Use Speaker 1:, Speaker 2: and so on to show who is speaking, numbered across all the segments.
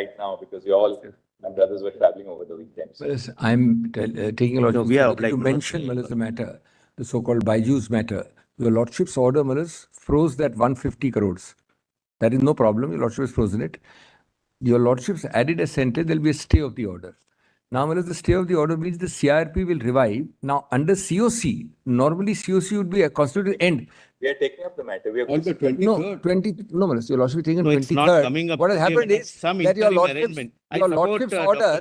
Speaker 1: right now because my brothers were traveling over the weekend. So.
Speaker 2: Well, I'm taking a lot of... You mentioned, the matter, the so-called Byju's matter. Your Lordship's order, froze that 150 crores. That is no problem. Your Lordship has frozen it. Your Lordship's added a sentence, there will be a stay of the order. Now, the stay of the order means the CRP will revive. Now, under COC, normally COC would be a constituted end.
Speaker 1: We are taking up the matter. We are
Speaker 3: on the 23rd.
Speaker 2: No, your Lordship is taking on 23rd.
Speaker 4: It's not coming up.
Speaker 2: What has happened is that your Lordship's order...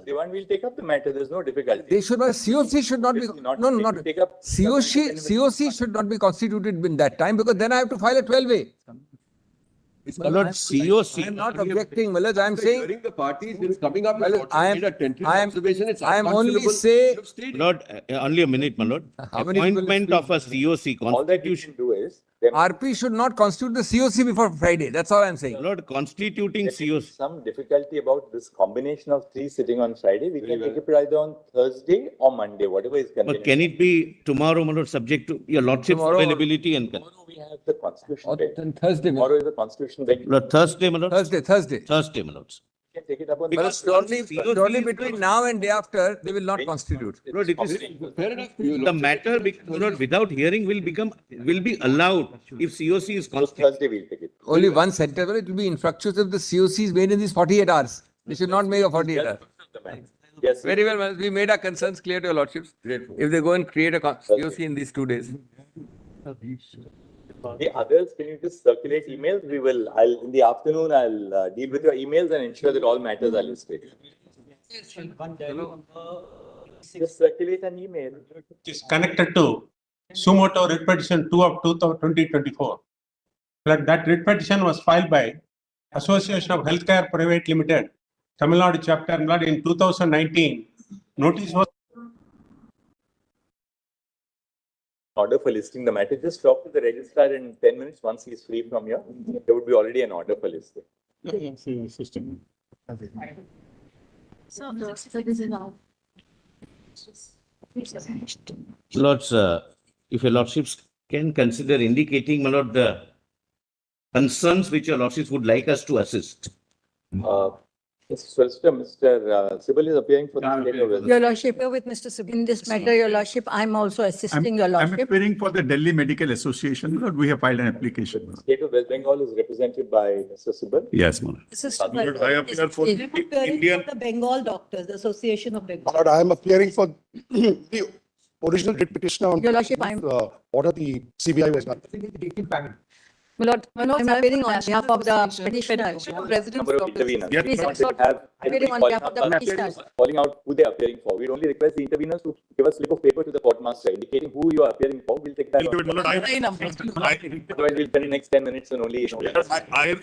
Speaker 1: The one will take up the matter. There's no difficulty.
Speaker 2: They should not, COC should not be... COC should not be constituted in that time because then I have to file a 12A.
Speaker 4: COC.
Speaker 2: I'm not objecting, I'm saying...
Speaker 3: During the parties, it's coming up.
Speaker 2: I am only saying...
Speaker 4: Lord, only a minute, my lord. Appointment of a COC
Speaker 1: All that you can do is...
Speaker 2: RP should not constitute the COC before Friday. That's all I'm saying.
Speaker 4: Lord, constituting COC.
Speaker 1: Some difficulty about this combination of three sitting on Friday. We can take it either on Thursday or Monday, whatever is convenient.
Speaker 4: But can it be tomorrow, my lord, subject to your Lordship's availability? And
Speaker 1: tomorrow we have the Constitution Day.
Speaker 2: Then Thursday.
Speaker 1: Tomorrow is the Constitution Day.
Speaker 4: Lord, Thursday, my lord.
Speaker 2: Thursday,
Speaker 4: my lord.
Speaker 1: We can take it up on
Speaker 4: Because
Speaker 2: surely between now and day after, they will not constitute.
Speaker 4: Lord, it is fair enough. The matter, Lord, without hearing will be allowed if COC is constituted.
Speaker 1: Thursday we'll take it.
Speaker 2: Only one sentence, it will be infructuous if the COC is made in these 48 hours. They should not make a 48 hours.
Speaker 1: Yes.
Speaker 2: Very well, we made our concerns clear to your Lordships. If they go and create a COC in these 2 days.
Speaker 1: The others, can you just circulate emails? In the afternoon, I'll deal with your emails and ensure that all matters are listed. Just circulate an email.
Speaker 5: It is connected to Sumoto writ petition 2 of 2024. That writ petition was filed by Association of Healthcare Private Limited, Tamil Nadu chapter in 2019. Notice was
Speaker 1: Order for listing the matter. Just talk to the registrar in 10 minutes once he is free from here. There would be already an order for listing.
Speaker 4: Lords, if your Lordships can consider indicating, my lord, the concerns which your Lordships would like us to assist.
Speaker 1: Mr. Sibyl is appearing for the
Speaker 6: Your Lordship, with Mr. Sibyl in this matter, Your Lordship, I'm also assisting Your
Speaker 7: I'm
Speaker 6: Lordship.
Speaker 7: appearing for the Delhi Medical Association. Lord, we have filed an application.
Speaker 1: State of West Bengal is represented by Mr. Sibyl.
Speaker 7: Yes, Lord.
Speaker 6: I
Speaker 7: appear for
Speaker 6: the Bengal Doctors, the Association of Bengal.
Speaker 8: Lord, I am appearing for the original writ petitioner on
Speaker 6: Your Lordship, I'm...
Speaker 8: order the CBI was done.
Speaker 6: My Lord, I'm appearing on behalf of the petitioner.
Speaker 1: Number of interveners.
Speaker 6: Yes.
Speaker 1: We don't have
Speaker 6: Appearing on behalf of the petitioners.
Speaker 1: calling out who they are appearing for. We only request the interveners to give a slip of paper to the court master indicating who you are appearing for. We'll take that. Otherwise, we'll spend the next 10 minutes and only.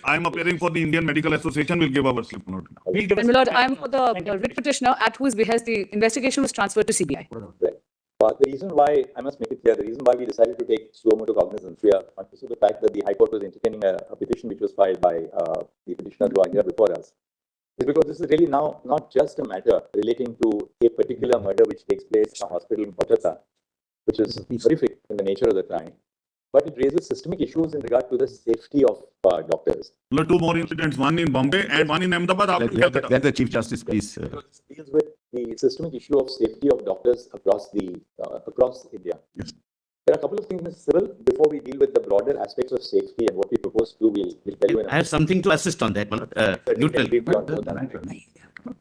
Speaker 7: I'm appearing for the Indian Medical Association. We'll give our slip, Lord.
Speaker 9: My lord, I'm for the writ petitioner at whose behest the investigation was transferred to CBI.
Speaker 1: The reason why, I must make it clear, the reason why we decided to take suo moto cognizance, we are conscious of the fact that the High Court was entertaining a petition which was filed by the petitioners who are here before us, is because this is really now not just a matter relating to a particular murder which takes place in a hospital in KOLKATA, which is horrific in the nature of the crime, but it raises systemic issues in regard to the safety of doctors.
Speaker 7: Lord, 2 more incidents, one in Bombay and one in Ahmedabad. Let the Chief Justice, please.
Speaker 1: This deals with the systemic issue of safety of doctors across India.
Speaker 7: Yes.
Speaker 1: There are a couple of things, Mr. Sibyl, before we deal with the broader aspects of safety and what we propose to do, we'll tell you in a
Speaker 4: I have something to assist on that, my lord. Neutral.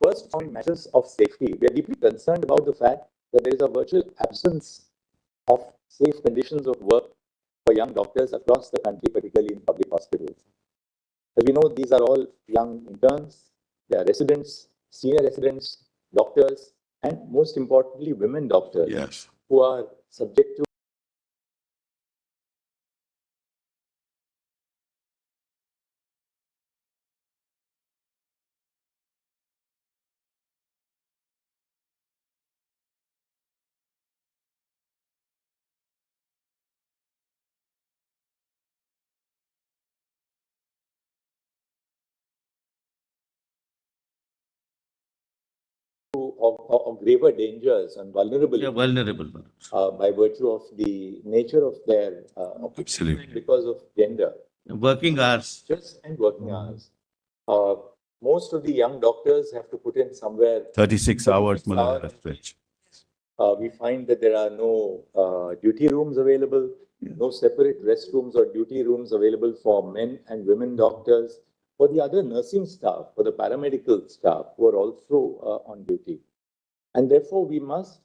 Speaker 1: First, on matters of safety, we are deeply concerned about the fact that there is a virtual absence of safe conditions of work for young doctors across the country, particularly in public hospitals. As we know, these are all young interns, they are residents, senior residents, doctors, and most importantly, women doctors.
Speaker 7: Yes.
Speaker 1: Who are subject to of graver dangers and vulnerability.
Speaker 4: Yeah, vulnerable.
Speaker 1: By virtue of the nature of their
Speaker 7: Absolutely.
Speaker 1: because of gender.
Speaker 4: Working hours.
Speaker 1: And working hours. most of the young doctors have to put in somewhere
Speaker 7: 36 hours,
Speaker 1: 36
Speaker 7: Malad,
Speaker 1: hours.
Speaker 7: stretch.
Speaker 1: We find that there are no duty rooms available, no separate restrooms or duty rooms available for men and women doctors, for the other nursing staff, for the paramedical staff who are also on duty. And therefore, we must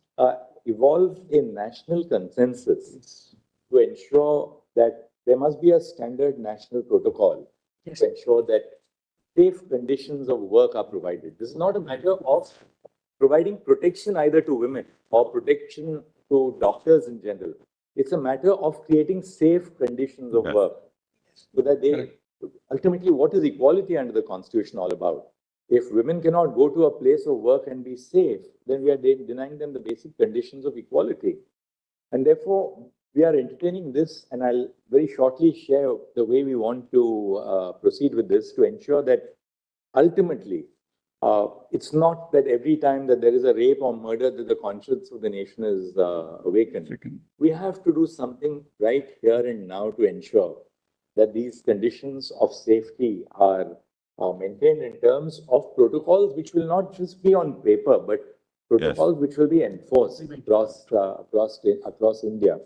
Speaker 1: evolve a national consensus to ensure that there must be a standard national protocol to ensure that safe conditions of work are provided. This is not a matter of providing protection either to women or protection to doctors in general. It's a matter of creating safe conditions of work so that they ultimately, what is equality under the Constitution all about? If women cannot go to a place of work and be safe, then we are denying them the basic conditions of equality. And therefore, we are entertaining this, and I'll very shortly share the way we want to proceed with this to ensure that ultimately, it's not that every time that there is a rape or murder that the conscience of the nation is awakened. We have to do something right here and now to ensure that these conditions of safety are maintained in terms of protocols which will not just be on paper, but protocols which will be enforced across India.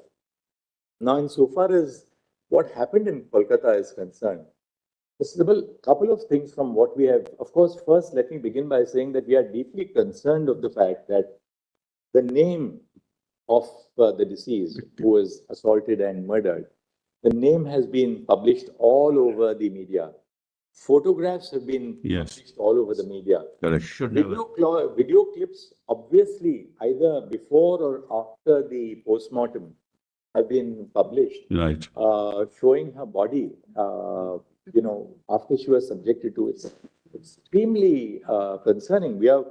Speaker 1: Now, insofar as what happened in Kolkata is concerned, a couple of things from what we have. Of course, first, let me begin by saying that we are deeply concerned of the fact that the name of the deceased who was assaulted and murdered, the name has been published all over the media. Photographs have been published all over the media.
Speaker 7: Correct.
Speaker 1: Video clips, obviously, either before or after the postmortem, have been published.
Speaker 7: Right.
Speaker 1: Showing her body, after she was subjected to it. It's extremely concerning. We are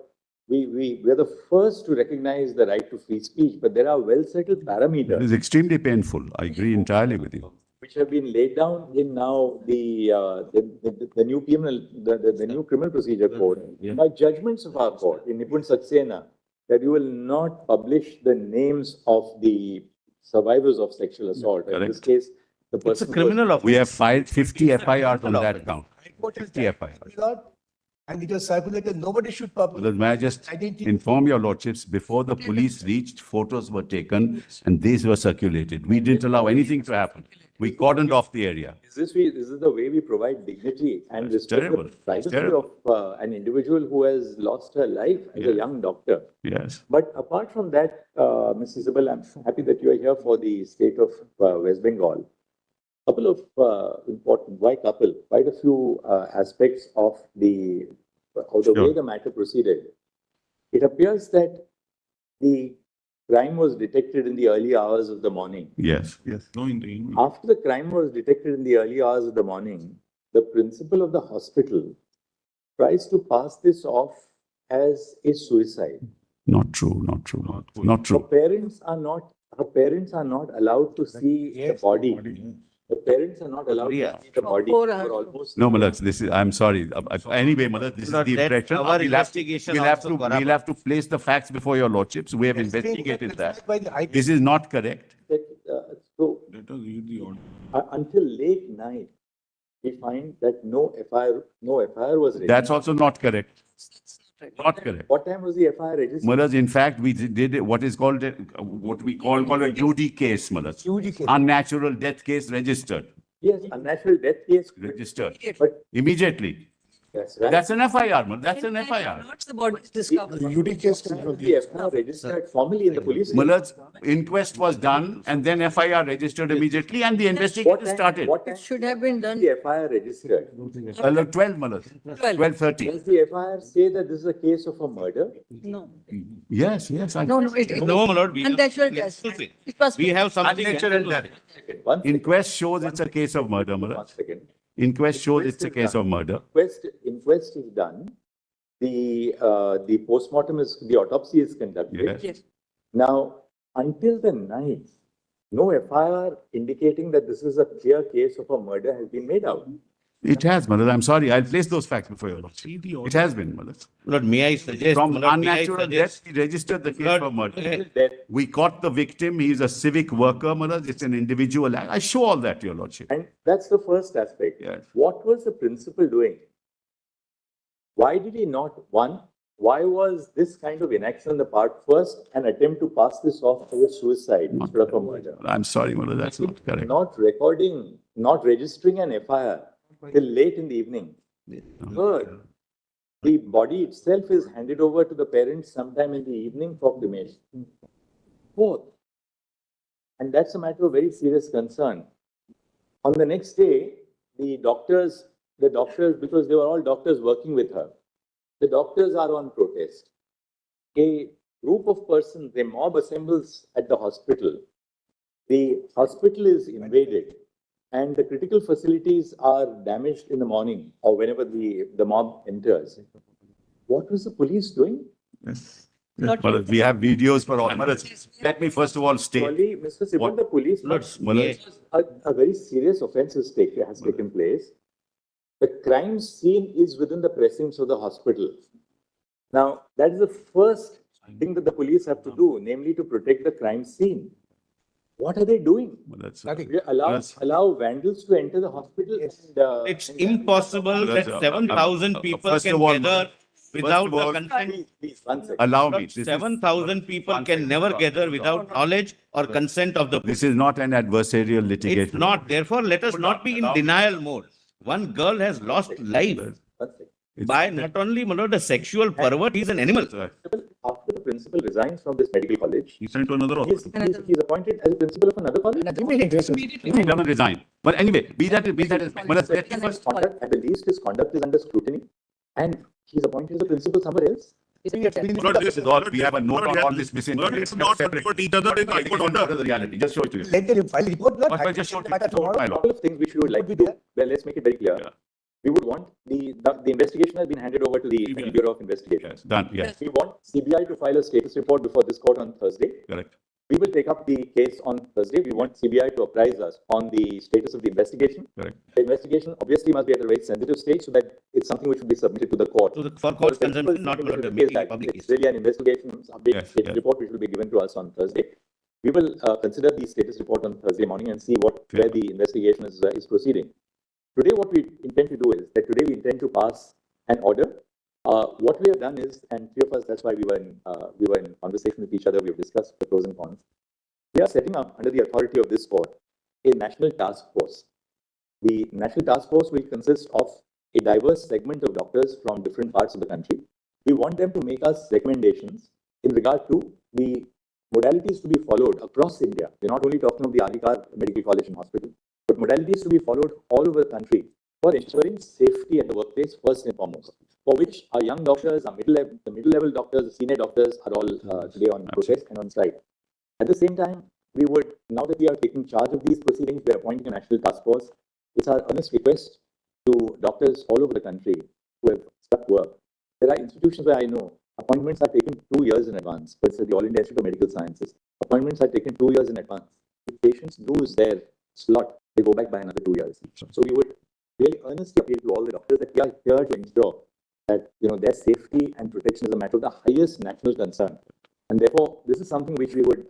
Speaker 1: the first to recognize the right to free speech, but there are well-settled parameters.
Speaker 7: It is extremely painful. I agree entirely with you.
Speaker 1: Which have been laid down in now the new criminal procedure code by judgments of our court in Nipun Saxena, that you will not publish the names of the survivors of sexual assault. In this case, the person.
Speaker 4: It's a criminal offense.
Speaker 7: We have filed 50 FIRs on that count. 50 FIRs.
Speaker 8: And it was circulated, nobody should publish.
Speaker 7: Well, may I just inform your lordships, before the police reached, photos were taken and these were circulated. We didn't allow anything to happen. We cordoned off the area.
Speaker 1: Is this the way we provide dignity and respect the privacy of an individual who has lost her life as a young doctor?
Speaker 7: Yes.
Speaker 1: But apart from that, Ms. Isabel, I'm happy that you are here for the state of West Bengal. Couple of quite a few aspects of the way the matter proceeded. It appears that the crime was detected in the early hours of the morning.
Speaker 7: Yes.
Speaker 1: After the crime was detected in the early hours of the morning, the principal of the hospital tries to pass this off as a suicide.
Speaker 7: Not true.
Speaker 1: Her parents are not allowed to see the body. The parents are not allowed to see the body for almost.
Speaker 7: No, Malad, I'm sorry. Anyway, Malad, this is the impression.
Speaker 4: Our investigation
Speaker 7: We'll have to place the facts before your lordships. We have investigated that. This is not correct.
Speaker 1: Until late night, we find that no FIR was registered.
Speaker 7: That's also not correct. Not correct.
Speaker 1: What time was the FIR registered?
Speaker 7: Malad, in fact, we did what is called what we call a UD case, Malad.
Speaker 8: UD case.
Speaker 7: Unnatural death case registered.
Speaker 1: Yes, unnatural death case
Speaker 7: Registered.
Speaker 1: But
Speaker 7: Immediately.
Speaker 1: that's right.
Speaker 7: That's an FIR, Malad. That's an FIR.
Speaker 6: Not the body is discovered.
Speaker 8: The UD case can
Speaker 1: The FIR registered formally in the police.
Speaker 7: Malad's inquest was done and then FIR registered immediately and the investigation started.
Speaker 1: What time
Speaker 6: It should have been done.
Speaker 1: the FIR registered?
Speaker 7: 12, Malad. 12:30.
Speaker 1: Does the FIR say that this is a case of a murder?
Speaker 6: No.
Speaker 7: Yes.
Speaker 6: No, it
Speaker 4: No, my lord. We
Speaker 6: unnatural
Speaker 4: have-
Speaker 6: death. It was.
Speaker 4: We have something.
Speaker 7: Unnatural death.
Speaker 1: One second.
Speaker 7: Inquest shows it's a case of murder,
Speaker 1: One
Speaker 7: Malad.
Speaker 1: second.
Speaker 7: Inquest shows it's a case of murder.
Speaker 1: Inquest is done. The postmortem the autopsy is conducted.
Speaker 7: Yes.
Speaker 6: Yes.
Speaker 1: Now, until the night, no FIR indicating that this is a clear case of a murder has been made out.
Speaker 7: It has, Malad. I'm sorry. I'll place those facts before your lordship. It has been, Malad.
Speaker 4: Lord, may I suggest?
Speaker 7: From
Speaker 4: my lord, may I
Speaker 7: unnatural
Speaker 4: suggest-
Speaker 7: death, we registered the case
Speaker 4: Lord,
Speaker 7: for murder.
Speaker 1: That,
Speaker 7: We caught the victim. He is a civic worker, Malad. It's an individual act. I show all that to your lordship.
Speaker 1: and that's the first aspect.
Speaker 7: Yes.
Speaker 1: What was the principal doing? Why did he not? One, why was this kind of inaction on the part first an attempt to pass this off as a suicide instead of a murder?
Speaker 7: I'm sorry, Mullah, that's not correct.
Speaker 1: Not recording, not registering an FIR till late in the evening. Third, the body itself is handed over to the parents sometime in the evening for cremation. Fourth, and that's a matter of very serious concern. On the next day, the doctors, because they were all doctors working with her, the doctors are on protest. A group of persons, a mob assembles at the hospital. The hospital is invaded and the critical facilities are damaged in the morning or whenever the mob enters. What was the police doing?
Speaker 7: Yes. Mullah, we have videos for all. Mullah, let me first of all state.
Speaker 1: Sorry, Mr. Sivan,
Speaker 7: What-
Speaker 1: the police,
Speaker 7: Mullah,
Speaker 1: a very serious offense has taken place. The crime scene is within the precincts of the hospital. Now, that is the first thing that the police have to do, namely to protect the crime scene. What are they doing?
Speaker 7: that's
Speaker 1: They allow vandals to enter the hospital.
Speaker 4: It's impossible that 7,000 people
Speaker 7: first
Speaker 4: can
Speaker 7: of all,
Speaker 4: gather without
Speaker 7: of all,
Speaker 4: the consent.
Speaker 1: Please, one second.
Speaker 7: allow me.
Speaker 4: Lord,
Speaker 7: This is-
Speaker 4: 7,000 people
Speaker 7: One
Speaker 4: can
Speaker 7: second.
Speaker 4: never gather without knowledge or consent of the police.
Speaker 7: This is not an adversarial litigation.
Speaker 4: It's not. Therefore, let us not be in denial mode. One girl has lost life
Speaker 1: One second.
Speaker 7: It's-
Speaker 4: by not only the sexual pervert, he's an animal.
Speaker 1: After the principal resigns from this medical college,
Speaker 7: He sent to another
Speaker 1: he's appointed as a principal of another college.
Speaker 7: He doesn't resign. But anyway, be that as, Mullah, let me
Speaker 1: His conduct, at the least, his conduct is under scrutiny, and he's appointed as a principal somewhere else.
Speaker 7: Mullah, this is all, we have a note on all this misinformation.
Speaker 8: It's not separate each other in the High Court order.
Speaker 7: The reality, just show it to you.
Speaker 3: Let them file report, not
Speaker 7: But just show it to you.
Speaker 1: A couple of things which we would like to do. Well, let's make it very clear.
Speaker 7: Yeah.
Speaker 1: We would want the investigation has been handed over to the Bureau of Investigation.
Speaker 7: Yes, done, yes,
Speaker 1: We want CBI to file a status report before this court on Thursday.
Speaker 7: correct.
Speaker 1: We will take up the case on Thursday. We want CBI to apprise us on the status of the investigation.
Speaker 7: Correct.
Speaker 1: The investigation obviously must be at a very sensitive stage so that it's something which should be submitted to the court.
Speaker 4: For court consumption, not making it public.
Speaker 1: It's really an investigation update
Speaker 7: Yes,
Speaker 1: status
Speaker 7: yes.
Speaker 1: report which will be given to us on Thursday. We will consider the status report on Thursday morning and see where the investigation is proceeding. Today, what we intend to do is that today we intend to pass an order. What we have done is, and three of us, that's why we were in conversation with each other. We have discussed the pros and cons. We are setting up under the authority of this court a national task force. The national task force will consist of a diverse segment of doctors from different parts of the country. We want them to make us recommendations in regard to the modalities to be followed across India. We're not only talking of the Alikar Medical College and Hospital, but modalities to be followed all over the country for ensuring safety at the workplace first and foremost, for which our young doctors, the middle-level doctors, the senior doctors are all today on protest and on strike. At the same time, we would, now that we are taking charge of these proceedings, we are appointing a national task force. It's our earnest request to doctors all over the country who have stuck work. There are institutions where I know appointments are taken 2 years in advance. For instance, the All India Institute of Medical Sciences, appointments are taken 2 years in advance. If patients lose their slot, they go back by another 2 years. So we would really earnestly appeal to all the doctors that we are here to ensure that their safety and protection is a matter of the highest national concern. And therefore, this is something which we would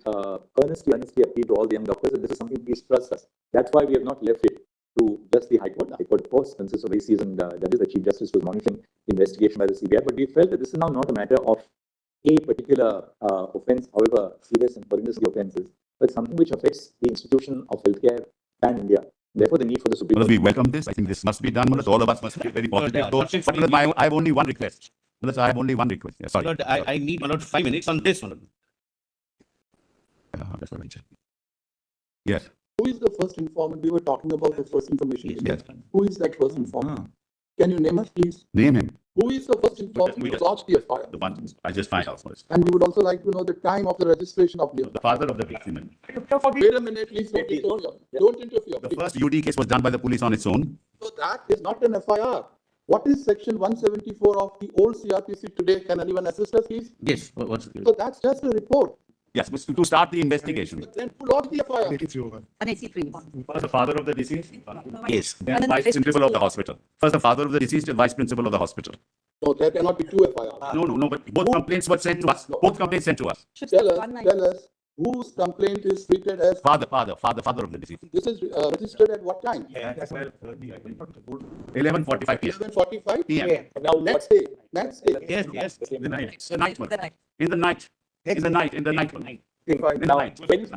Speaker 1: earnestly appeal to all the young doctors that this is something please trust us. That's why we have not left it to just the High Court. The High Court, of course, consists of very seasoned judges. The Chief Justice was monitoring the investigation by the CBI, but we felt that this is now not a matter of a particular offence, however serious and horrendous the offence is, but something which affects the institution of healthcare pan India. Therefore, the need for the Supreme
Speaker 7: Mullah,
Speaker 1: Court.
Speaker 7: we welcome this. I think this must be done. Mullah, all of us must be very positive. But Mullah, I have only one request. Mullah, I have only one request. Yeah, sorry.
Speaker 4: Lord, I need 5 minutes on this one.
Speaker 7: That's what I said. Yes,
Speaker 3: Who is the first informant? We were talking about the first information.
Speaker 7: yes.
Speaker 3: Who is that first informant? Can you name us, please?
Speaker 7: Name him.
Speaker 3: Who is the first informant
Speaker 7: We
Speaker 3: who
Speaker 7: just-
Speaker 3: lodged the FIR?
Speaker 7: The one I just find out first.
Speaker 3: And we would also like to know the time of the registration of the.
Speaker 7: The father of the victim.
Speaker 3: Wait a minute, please. Don't interfere.
Speaker 7: The first UD case was done by the police on its own.
Speaker 3: So that is not an FIR. What is section 174 of the old CRPC today? Can anyone assist us, please?
Speaker 4: Yes, what's
Speaker 3: So that's just a report.
Speaker 7: Yes, was to start the investigation.
Speaker 3: But then who lodged the FIR?
Speaker 7: The father of the deceased.
Speaker 4: Yes.
Speaker 7: Then vice principal of the hospital. First, the father of the deceased and vice principal of the hospital.
Speaker 3: No, there cannot be two FIRs.
Speaker 7: No, but both complaints were sent to us. Both complaints sent to us.
Speaker 3: Tell us whose complaint is treated as,
Speaker 7: Father of the deceased.
Speaker 3: this is registered at what time?
Speaker 7: 11:45 p.m.
Speaker 3: 11:45
Speaker 7: PM.
Speaker 3: Now, next day.
Speaker 4: Yes.
Speaker 7: In the night. In the night.
Speaker 1: Now, when is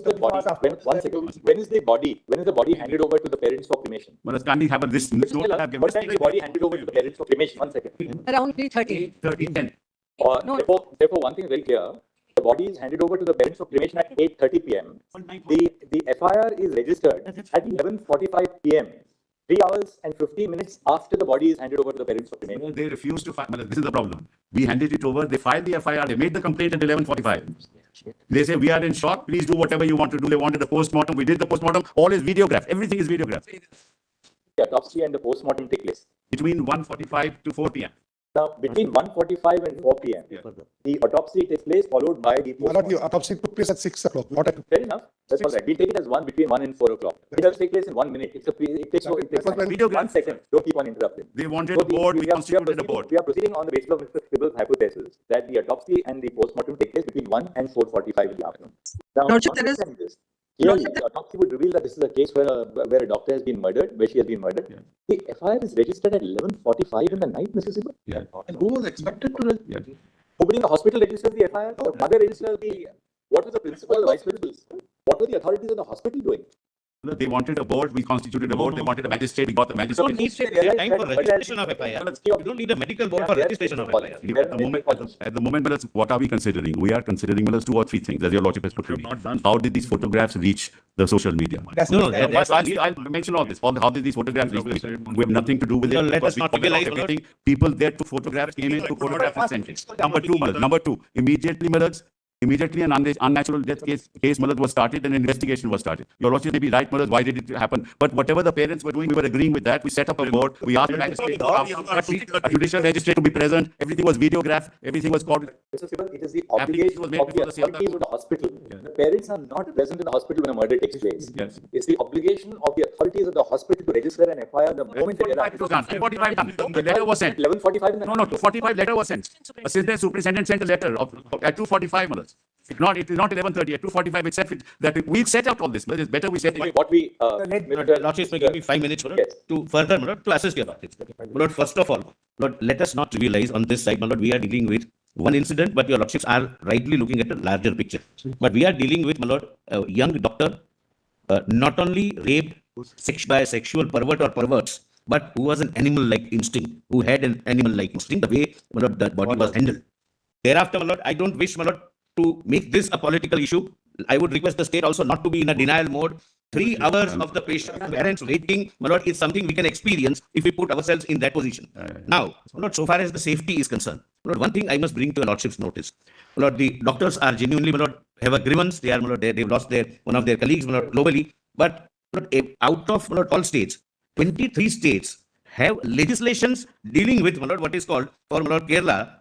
Speaker 1: the body, one second, when is the body handed over to the parents for cremation?
Speaker 7: Well, can't we have this?
Speaker 1: What time is the body handed over to the parents for cremation? 1 second.
Speaker 6: Around 3:30.
Speaker 7: 13:10.
Speaker 6: No.
Speaker 1: Therefore, one thing is very clear. The body is handed over to the parents for cremation at 8:30 p.m. The FIR is registered at 11:45 p.m. 3 hours and 15 minutes after the body is handed over to the parents for cremation.
Speaker 7: They refuse to file. This is the problem. We handed it over. They filed the FIR. They made the complaint at 11:45. They say, we are in shock. Please do whatever you want to do. They wanted a postmortem. We did the postmortem. All is videographed. Everything is videographed.
Speaker 1: The autopsy and the postmortem take place.
Speaker 7: Between 1:45 to 4 p.m.
Speaker 1: Now, between 1:45 and 4 p.m., the autopsy takes place, followed by the
Speaker 8: My lord, the autopsy took place at 6 o'clock, not at.
Speaker 1: Fair enough. That's all right. We'll take it as between 1 and 4 o'clock. It does take place in 1 minute. It takes
Speaker 7: video
Speaker 1: 1 second. Don't keep on interrupting.
Speaker 7: They wanted a board. We constituted a board.
Speaker 1: We are proceeding on the basis of Mr. Sibal's hypothesis that the autopsy and the postmortem take place between 1 and 4:45 in the afternoon. Now,
Speaker 6: Lordship, there is-
Speaker 1: understand this. Clearly, the autopsy would reveal that this is a case where a doctor has been murdered, where she has been murdered.
Speaker 7: Yeah.
Speaker 1: The FIR is registered at 11:45 in the night, Mr. Sibal.
Speaker 7: Yeah.
Speaker 3: And who was expected to?
Speaker 7: Yeah.
Speaker 1: Nobody in the hospital registers the FIR. The mother registers the. What was the principal, the vice principal? What were the authorities of the hospital doing?
Speaker 7: They wanted a board. We constituted a board. They wanted a magistrate. We got the
Speaker 4: You
Speaker 7: magistrate.
Speaker 4: don't need time for registration of FIR. You don't need a medical board for registration of FIR.
Speaker 7: At the moment, Malas, what are we considering? We are considering, Malas, 2 or 3 things, as your lordship has put to me. How did these photographs reach the social media? I'll mention all this. How did these photographs reach? We have nothing to do with it.
Speaker 4: Let us not trivialize
Speaker 7: everything. People there took photographs, came in, took photographs and sent it. Number two, immediately an unnatural death case, Malas, was started and an investigation was started. Your lordship may be right, Malas, why did it happen? But whatever the parents were doing, we were agreeing with that. We set up a board. We asked the magistrate to come, a judicial magistrate to be present. Everything was videographed. Everything was called.
Speaker 1: Mr. Sibal, it is the obligation of the authorities of the hospital. The parents are not present in the hospital when a murder takes place.
Speaker 7: Yes.
Speaker 1: It's the obligation of the authorities of the hospital to register an FIR the moment they
Speaker 7: It was done. 45 done. The letter was sent.
Speaker 1: 11:45 in the night.
Speaker 7: No, 2:45 letter was sent. Assistant superintendent sent a letter at 2:45 minutes. It is not 11:30. At 2:45 it said that we set out all this. But it's better we set it.
Speaker 1: What we
Speaker 4: Lordship, give me 5 minutes to further to assist your lordship. Lord, first of all, Lord, let us not trivialize on this side. Lord, we are dealing with one incident, but your lordships are rightly looking at a larger picture. But we are dealing with, my lord, a young doctor, not only raped by a sexual pervert or perverts, but who was an animal-like instinct, who had an animal-like instinct, the way, my lord, that body was handled. Thereafter, my lord, I don't wish, my lord, to make this a political issue. I would request the state also not to be in a denial mode. 3 hours of the patient parents waiting, my lord, is something we can experience if we put ourselves in that position. Now, my lord, so far as the safety is concerned, my lord, one thing I must bring to your lordship's notice. My lord, the doctors are genuinely, my lord, have a grievance. They are, my lord, they've lost one of their colleagues, my lord, globally. But my lord, out of, my lord, all states, 23 states have legislations dealing with, my lord, what is called for, my lord, Kerala,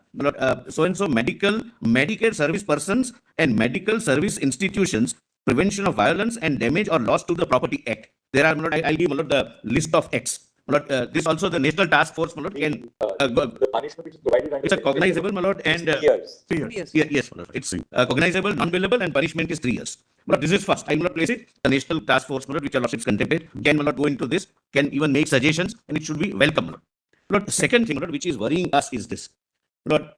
Speaker 4: so-and-so Medicare service persons and medical service institutions, prevention of violence and damage or loss to the property act. There are, I'll give the list of acts. This also the National Task Force, can,
Speaker 1: the punishment which is provided under
Speaker 4: it's a cognizable, my lord, and
Speaker 1: 3 years.
Speaker 4: 3 years. Yes, my lord. It's cognizable, non-billable, and punishment is 3 years. But this is first. I will not place it. The National Task Force, my lord, which your lordships contemplate, can, my lord, go into this, can even make suggestions, and it should be welcome, my lord. Lord, the second thing, my lord, which is worrying us is this. Lord,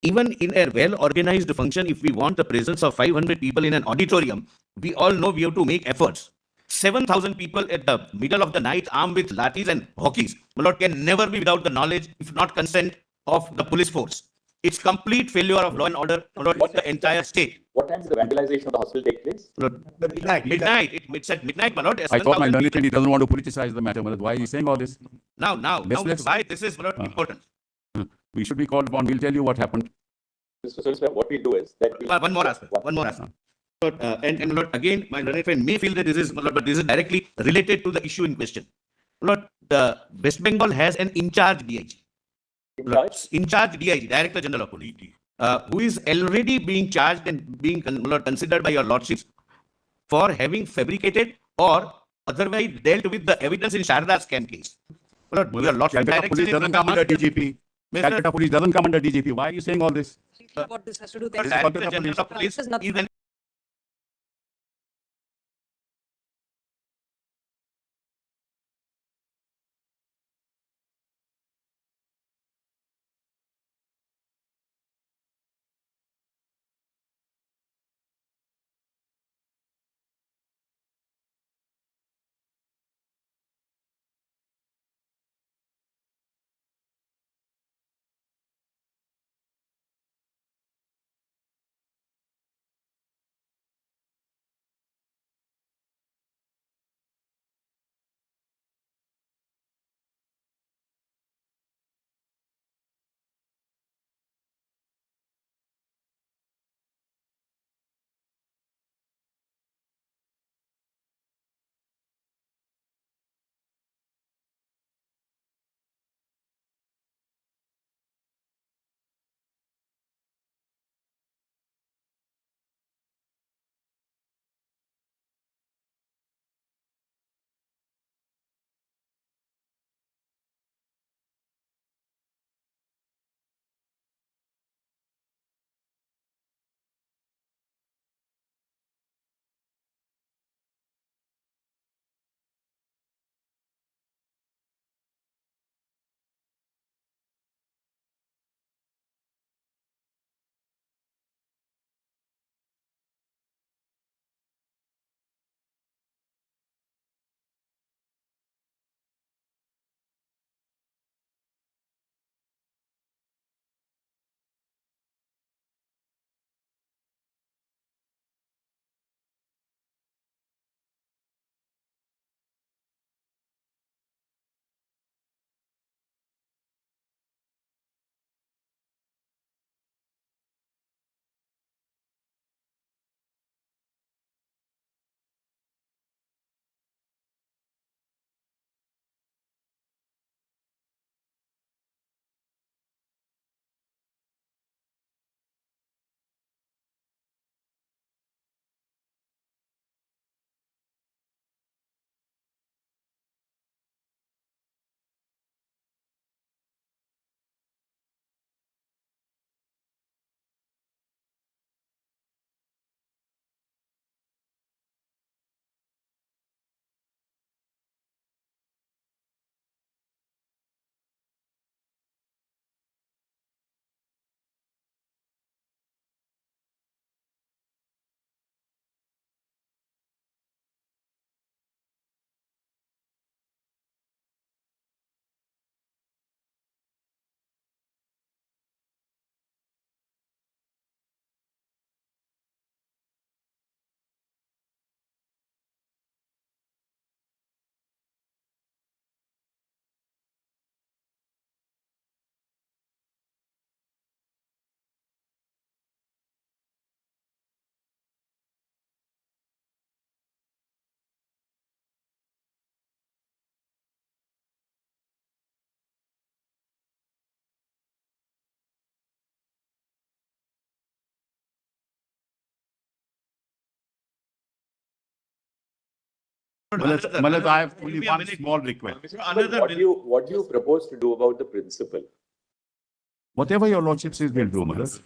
Speaker 4: even in a well-organized function, if we want the presence of 500 people in an auditorium, we all know we have to make efforts. 7,000 people at the middle of the night armed with lathis and hockeys, my lord, can never be without the knowledge, if not consent, of the police force. It's complete failure of law and order, my lord, in the entire state.
Speaker 1: What time does the vandalization of the hospital take place?
Speaker 4: Lord, midnight. It's at midnight, my lord.
Speaker 7: I thought my learned friend, he doesn't want to politicize the matter. Why are you saying all this?
Speaker 4: Now,
Speaker 7: Let's-
Speaker 4: why this is, my lord, important.
Speaker 7: We should be called upon. We'll tell you what happened.
Speaker 1: Mr. Solicitor, what we do is that we,
Speaker 4: One more aspect. Lord, and Lord, again, my learned friend may feel that this is, Lord, but this is directly related to the issue in question. Lord, the West Bengal has an in-charge DIG. In-charge DIG, Director General of Police, who is already being charged and being considered by your lordships for having fabricated or otherwise dealt with the evidence in Sharda scam case. Lord, your lordship
Speaker 7: Calcutta Police doesn't come under DGP. Calcutta Police doesn't come under DGP. Why are you saying all this?
Speaker 6: What this has to do.
Speaker 4: Director General of Police is an
Speaker 7: Malad, I have only one small request.
Speaker 1: What do you propose to do about the principle?
Speaker 7: Whatever your lordship says, we'll do, Malad.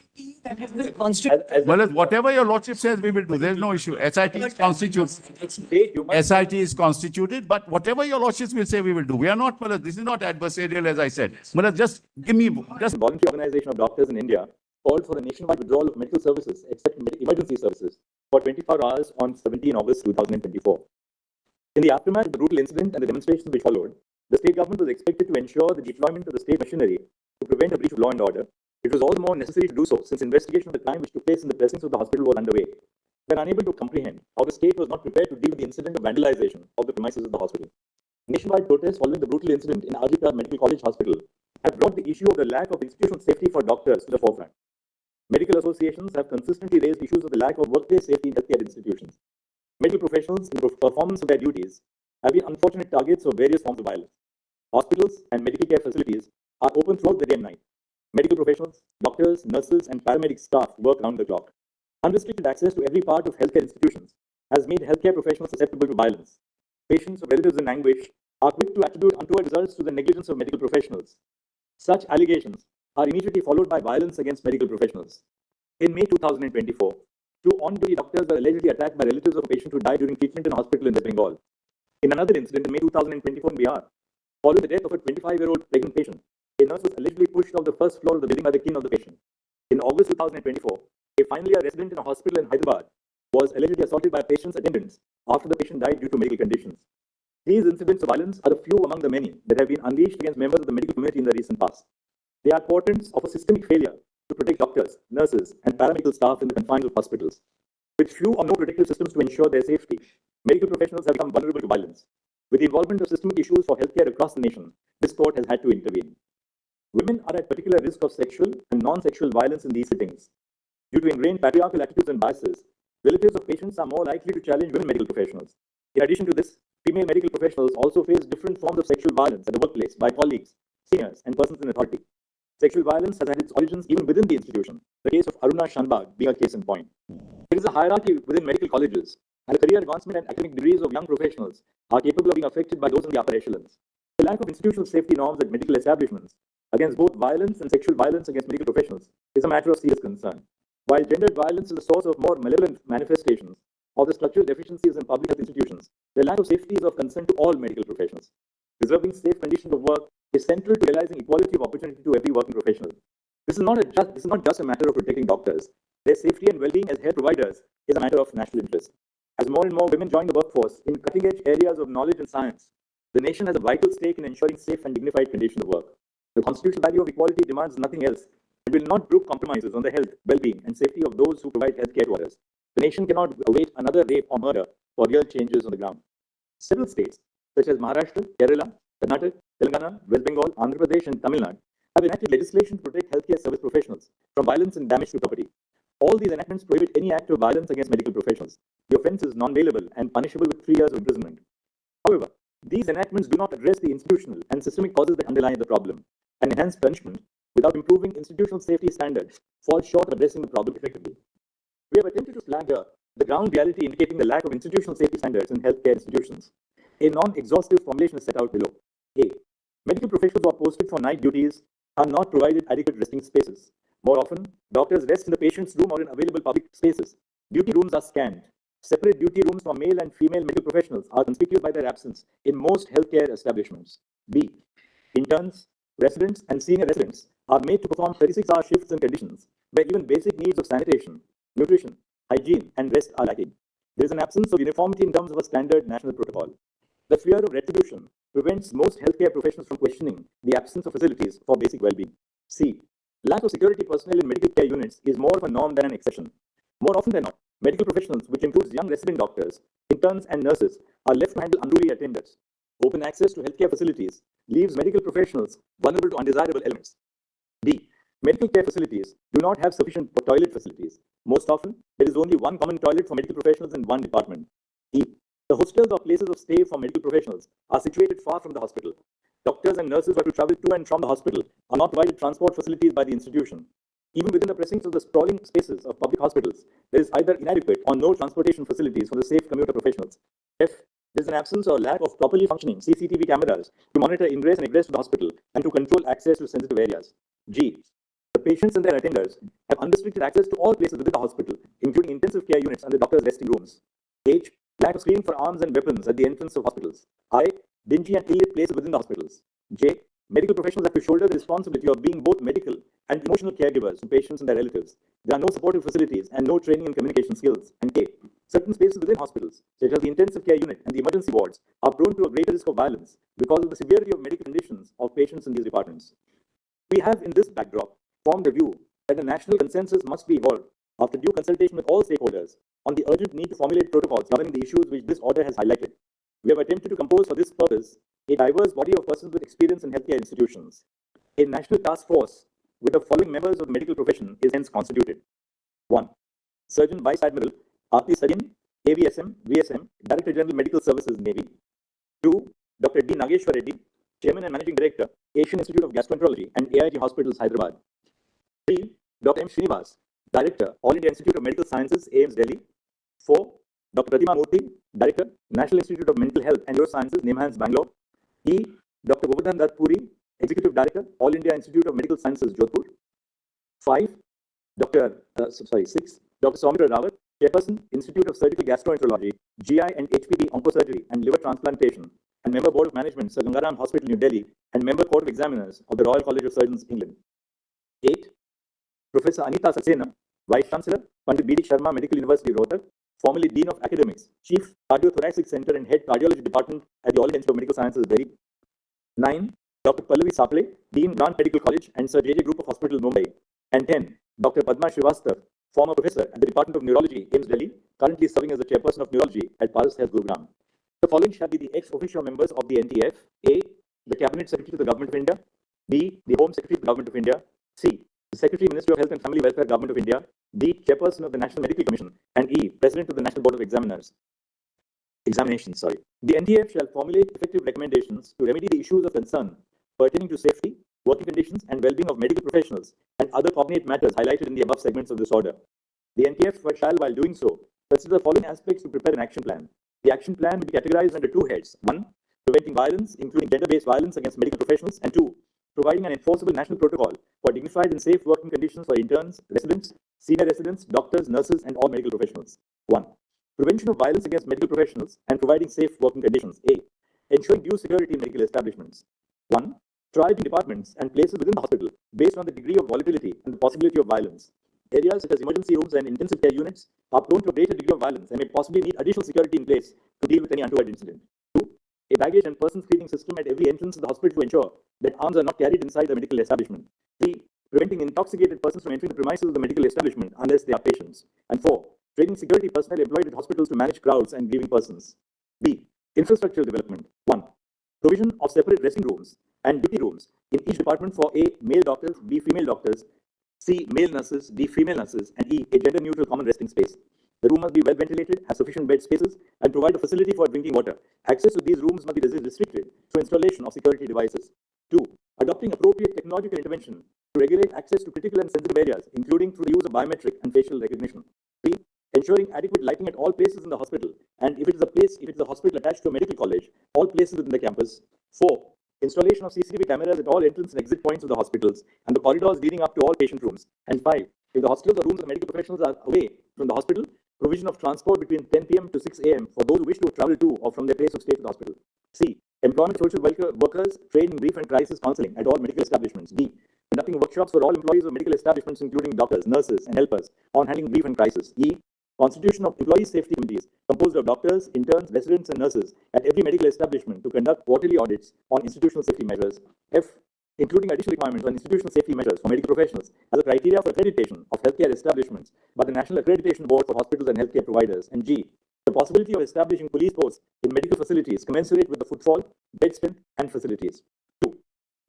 Speaker 1: As
Speaker 7: Malad, whatever your lordship says, we will do. There's no issue. SIT is constituted.
Speaker 1: state, you must
Speaker 7: SIT is constituted, but whatever your lordships will say, we will do. We are not, Malad, this is not adversarial, as I said. Malad, just give me, just
Speaker 1: voluntary organization of doctors in India called for a nationwide withdrawal of medical services, except emergency services, for 24 hours on 17 August 2024. In the aftermath of the brutal incident and the demonstrations which followed, the state government was expected to ensure the deployment of the state machinery to prevent a breach of law and order. It was all the more necessary to do so since investigation of the crime which took place in the presence of the hospital was underway. We are unable to comprehend how the state was not prepared to deal with the incident of vandalization of the premises of the hospital. Nationwide protests following the brutal incident in Ajika Medical College Hospital have brought the issue of the lack of institutional safety for doctors to the forefront. Medical associations have consistently raised issues of the lack of workplace safety in healthcare institutions. Medical professionals in the performance of their duties have been unfortunate targets of various forms of violence. Hospitals and medical care facilities are open throughout the day and night. Medical professionals, doctors, nurses, and paramedic staff work round the clock. Unrestricted access to every part of healthcare institutions has made healthcare professionals susceptible to violence. Patients or relatives in anguish are quick to attribute untoward results to the negligence of medical professionals. Such allegations are immediately followed by violence against medical professionals. In May 2024, two on-duty doctors were allegedly attacked by relatives of a patient who died during treatment in a hospital in West Bengal. In another incident in May 2024 in Bihar, following the death of a 25-year-old pregnant patient, a nurse was allegedly pushed off the first floor of the building by the kin of the patient. In August 2024, a final year resident in a hospital in Hyderabad was allegedly assaulted by a patient's attendants after the patient died due to medical conditions. These incidents of violence are a few among the many that have been unleashed against members of the medical community in the recent past. They are portents of a systemic failure to protect doctors, nurses, and paramedical staff in the confines of hospitals. With few or no protective systems to ensure their safety, medical professionals have become vulnerable to violence. With the involvement of systemic issues for healthcare across the nation, this court has had to intervene. Women are at particular risk of sexual and non-sexual violence in these settings. Due to ingrained patriarchal attitudes and biases, relatives of patients are more likely to challenge women medical professionals. In addition to this, female medical professionals also face different forms of sexual violence at the workplace by colleagues, seniors, and persons in authority. Sexual violence has had its origins even within the institution, the case of Aruna Shanbag being a case in point. There is a hierarchy within medical colleges, and the career advancement and academic degrees of young professionals are capable of being affected by those in the upper echelons. The lack of institutional safety norms at medical establishments against both violence and sexual violence against medical professionals is a matter of serious concern. While gendered violence is the source of more malevolent manifestations of the structural deficiencies in public health institutions, the lack of safety is of concern to all medical professionals. Preserving safe conditions of work is central to realizing equality of opportunity to every working professional. This is not just a matter of protecting doctors. Their safety and well-being as health providers is a matter of national interest. As more and more women join the workforce in cutting-edge areas of knowledge and science, the nation has a vital stake in ensuring safe and dignified conditions of work. The constitutional value of equality demands nothing else and will not brook compromises on the health, well-being, and safety of those who provide healthcare to others. The nation cannot await another rape or murder for real changes on the ground. Several states, such as Maharashtra, Kerala, Karnataka, Telangana, West Bengal, Andhra Pradesh, and Tamil Nadu, have enacted legislation to protect healthcare service professionals from violence and damage to property. All these enactments prohibit any act of violence against medical professionals. The offence is non-bailable and punishable with 3 years of imprisonment. However, these enactments do not address the institutional and systemic causes that underlie the problem, and enhanced punishment without improving institutional safety standards falls short of addressing the problem effectively. We have attempted to flag here the ground reality indicating the lack of institutional safety standards in healthcare institutions. A non-exhaustive formulation is set out below. A. Medical professionals who are posted for night duties are not provided adequate resting spaces. More often, doctors rest in the patient's room or in available public spaces. Duty rooms are scant. Separate duty rooms for male and female medical professionals are conspicuous by their absence in most healthcare establishments. B. Interns, residents, and senior residents are made to perform 36-hour shifts in conditions where even basic needs of sanitation, nutrition, hygiene, and rest are lacking. There is an absence of uniformity in terms of a standard national protocol. The fear of retribution prevents most healthcare professionals from questioning the absence of facilities for basic well-being. C. Lack of security personnel in medical care units is more of a norm than an exception. More often than not, medical professionals, which includes young resident doctors, interns, and nurses, are left to handle unruly attendants. Open access to healthcare facilities leaves medical professionals vulnerable to undesirable elements. D. Medical care facilities do not have sufficient toilet facilities. Most often, there is only one common toilet for medical professionals in one department. E. The hostels or places of stay for medical professionals are situated far from the hospital. Doctors and nurses who have to travel to and from the hospital are not provided transport facilities by the institution. Even within the precincts of the sprawling spaces of public hospitals, there is either inadequate or no transportation facilities for the safe commuter professionals. F. There is an absence or lack of properly functioning CCTV cameras to monitor ingress and egress to the hospital and to control access to sensitive areas. G. The patients and their attenders have unrestricted access to all places within the hospital, including intensive care units and the doctor's resting rooms. H. Lack of screening for arms and weapons at the entrance of hospitals. I. Dingy and ill-lit places within the hospitals. J. Medical professionals have to shoulder the responsibility of being both medical and emotional caregivers to patients and their relatives. There are no supportive facilities and no training in communication skills. And K. Certain spaces within hospitals, such as the intensive care unit and the emergency wards, are prone to a greater risk of violence because of the severity of medical conditions of patients in these departments. We have, in this backdrop, formed the view that a national consensus must be evolved after due consultation with all stakeholders on the urgent need to formulate protocols governing the issues which this order has highlighted. We have attempted to compose for this purpose a diverse body of persons with experience in healthcare institutions. A national task force with the following members of the medical profession is hence constituted. 1. Surgeon Vice Admiral R.P. Sadin, AVSM, VSM, Director General Medical Services, Navy. 2. Dr. D. Nageshwar Reddy, Chairman and Managing Director, Asian Institute of Gastroenterology and AIG Hospitals, Hyderabad. 3. Dr. M. Srinivas, Director, All India Institute of Medical Sciences, AIIMS, Delhi. 4. Dr. Pratima Murthy, Director, National Institute of Mental Health and Neurosciences, NIMHANS, Bangalore. E. Dr. Govardhan Dutt Puri, Executive Director, All India Institute of Medical Sciences, Jodhpur. 6. Dr. Soumitra Rawat, Chairperson, Institute of Surgical Gastroenterology, GI and HPB Oncosurgery and Liver Transplantation, and Member Board of Management, Sir Gangaram Hospital, New Delhi, and Member Court of Examiners of the Royal College of Surgeons, England. 8. Professor Anita Saxena, Vice Chancellor, Pandit B.D. Sharma Medical University, Rohtak, formerly Dean of Academics, Chief Cardiothoracic Center and Head Cardiology Department at the All India Institute of Medical Sciences, Delhi. 9. Dr. Pallavi Saple, Dean, Grant Medical College and Sir J.J. Group of Hospital, Mumbai. And 10. Dr. Padma Srivastav, former professor at the Department of Neurology, AIIMS, Delhi, currently serving as the Chairperson of Neurology at Paras Health, Gurugram. The following shall be the ex officio members of the NTF. A. The Cabinet Secretary to the Government of India. B. The Home Secretary to the Government of India. C. The Secretary, Ministry of Health and Family Welfare, Government of India. D. Chairperson of the National Medical Commission. And E. President of the National Board of Examinations. The NTF shall formulate effective recommendations to remedy the issues of concern pertaining to safety, working conditions, and well-being of medical professionals and other cognate matters highlighted in the above segments of this order. The NTF shall, while doing so, consider the following aspects to prepare an action plan. The action plan will be categorized under 2 heads. 1. Preventing violence, including gender-based violence against medical professionals. And 2. Providing an enforceable national protocol for dignified and safe working conditions for interns, residents, senior residents, doctors, nurses, and all medical professionals. 1. Prevention of violence against medical professionals and providing safe working conditions. A. Ensuring due security in medical establishments. 1. Triaging departments and places within the hospital based on the degree of volatility and the possibility of violence. Areas such as emergency rooms and intensive care units are prone to a greater degree of violence and may possibly need additional security in place to deal with any untoward incident. 2. A baggage and person screening system at every entrance to the hospital to ensure that arms are not carried inside the medical establishment. 3. Preventing intoxicated persons from entering the premises of the medical establishment unless they are patients. And 4. Training security personnel employed at hospitals to manage crowds and grieving persons. B. Infrastructural development. 1. Provision of separate dressing rooms and duty rooms in each department for A. Male doctors, B. Female doctors, C. Male nurses, D. Female nurses, and E. A gender-neutral common resting space. The room must be well ventilated, have sufficient bed spaces, and provide a facility for drinking water. Access to these rooms must be restricted through installation of security devices. 2. Adopting appropriate technological intervention to regulate access to critical and sensitive areas, including through the use of biometric and facial recognition. 3. Ensuring adequate lighting at all places in the hospital, and if it is a hospital attached to a medical college, all places within the campus. 4. Installation of CCTV cameras at all entrance and exit points of the hospitals and the corridors leading up to all patient rooms. And 5. If the hospitals or rooms of medical professionals are away from the hospital, provision of transport between 10 p.m. to 6 a.m. for those who wish to travel to or from their place of stay to the hospital. C. Employment of social workers trained in grief and crisis counseling at all medical establishments. D. Conducting workshops for all employees of medical establishments, including doctors, nurses, and helpers, on handling grief and crisis. E. Constitution of employee safety committees composed of doctors, interns, residents, and nurses at every medical establishment to conduct quarterly audits on institutional safety measures. F. Including additional requirements on institutional safety measures for medical professionals as a criteria for accreditation of healthcare establishments by the National Accreditation Board for Hospitals and Healthcare Providers. And G. The possibility of establishing police posts in medical facilities commensurate with the footfall, bed strength, and facilities. 2.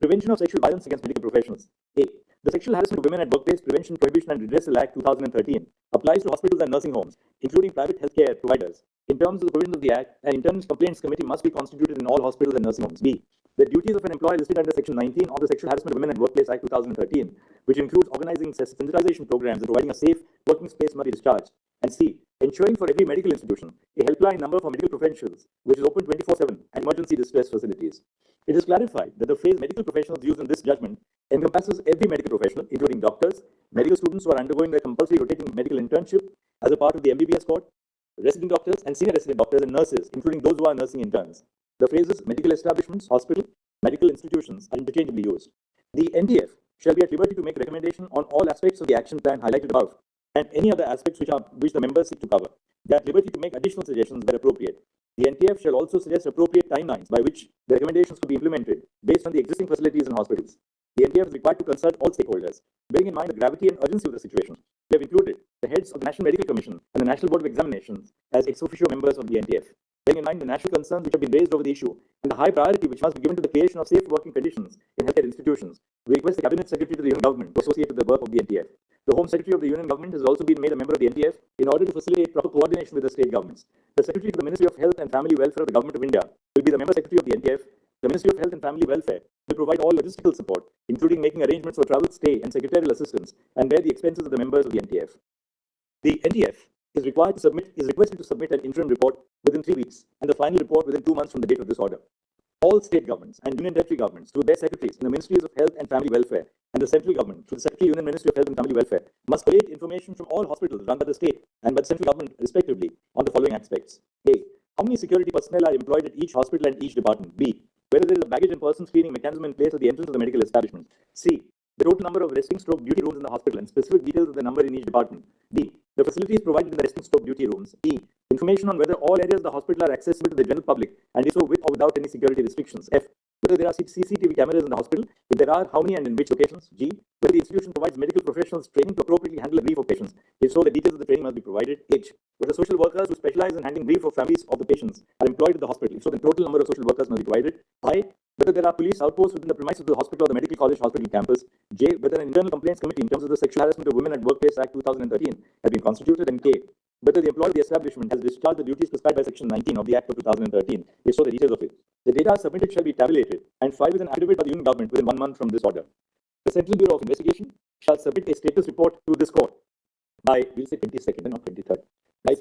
Speaker 1: Prevention of sexual violence against medical professionals. A. The Sexual Harassment of Women at Workplace Prevention, Prohibition and Redressal Act 2013 applies to hospitals and nursing homes, including private healthcare providers. In terms of the provisions of the Act, an Internal Complaints Committee must be constituted in all hospitals and nursing homes. B. The duties of an employer listed under Section 19 of the Sexual Harassment of Women at Workplace Act 2013, which includes organizing sensitization programs and providing a safe working space, must be discharged. And C, ensuring for every medical institution a helpline number for medical professionals, which is open 24/7 and emergency distress facilities. It is clarified that the phrase medical professionals used in this judgment encompasses every medical professional, including doctors, medical students who are undergoing their compulsory rotating medical internship as a part of the MBBS cohort, resident doctors and senior resident doctors and nurses, including those who are nursing interns. The phrases medical establishments, hospital, medical institutions are interchangeably used. The NTF shall be at liberty to make recommendation on all aspects of the action plan highlighted above and any other aspects which the members seek to cover. They are at liberty to make additional suggestions where appropriate. The NTF shall also suggest appropriate timelines by which the recommendations could be implemented based on the existing facilities and hospitals. The NTF is required to consult all stakeholders, bearing in mind the gravity and urgency of the situation. We have included the heads of the National Medical Commission and the National Board of Examinations as ex officio members of the NTF. Bearing in mind the national concerns which have been raised over the issue and the high priority which must be given to the creation of safe working conditions in healthcare institutions, we request the Cabinet Secretary to the Union Government to associate with the work of the NTF. The Home Secretary of the Union Government has also been made a member of the NTF in order to facilitate proper coordination with the state governments. The Secretary to the Ministry of Health and Family Welfare of the Government of India will be the member secretary of the NTF. The Ministry of Health and Family Welfare will provide all logistical support, including making arrangements for travel, stay, and secretarial assistance, and bear the expenses of the members of the NTF. The NTF is requested to submit an interim report within 3 weeks and the final report within 2 months from the date of this order. All state governments and union territory governments, through their secretaries in the Ministries of Health and Family Welfare, and the central government, through the Secretary Union Ministry of Health and Family Welfare, must collate information from all hospitals run by the state and by the central government, respectively, on the following aspects. A. How many security personnel are employed at each hospital and each department? B. Whether there is a baggage and person screening mechanism in place at the entrance of the medical establishment. C. The total number of resting stroke duty rooms in the hospital and specific details of the number in each department. D. The facilities provided in the resting stroke duty rooms. E. Information on whether all areas of the hospital are accessible to the general public and is so with or without any security restrictions. F. Whether there are CCTV cameras in the hospital. If there are, how many and in which locations? G. Whether the institution provides medical professionals training to appropriately handle a grief of patients. If so, the details of the training must be provided. H. Whether social workers who specialize in handling grief of families of the patients are employed at the hospital. If so, the total number of social workers must be provided. I. Whether there are police outposts within the premises of the hospital or the medical college hospital campus. J. Whether an internal complaints committee in terms of the Sexual Harassment of Women at Workplace Act 2013 has been constituted. And K. Whether the employee of the establishment has discharged the duties prescribed by Section 19 of the Act of 2013. If so, the details of it. The data submitted shall be tabulated and filed with an affidavit by the Union Government within 1 month from this order. The Central Bureau of Investigation shall submit a status report to this court by, we'll say 22nd and not 23rd, by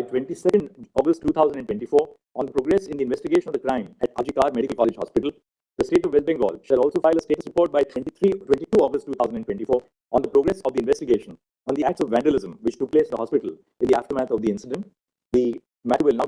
Speaker 1: 22nd August 2024 on the progress in the investigation of the crime at Ajikar Medical College Hospital. The State of West Bengal shall also file a status report by 22 August 2024 on the progress of the investigation on the acts of vandalism which took place at the hospital in the aftermath of the incident. The matter will now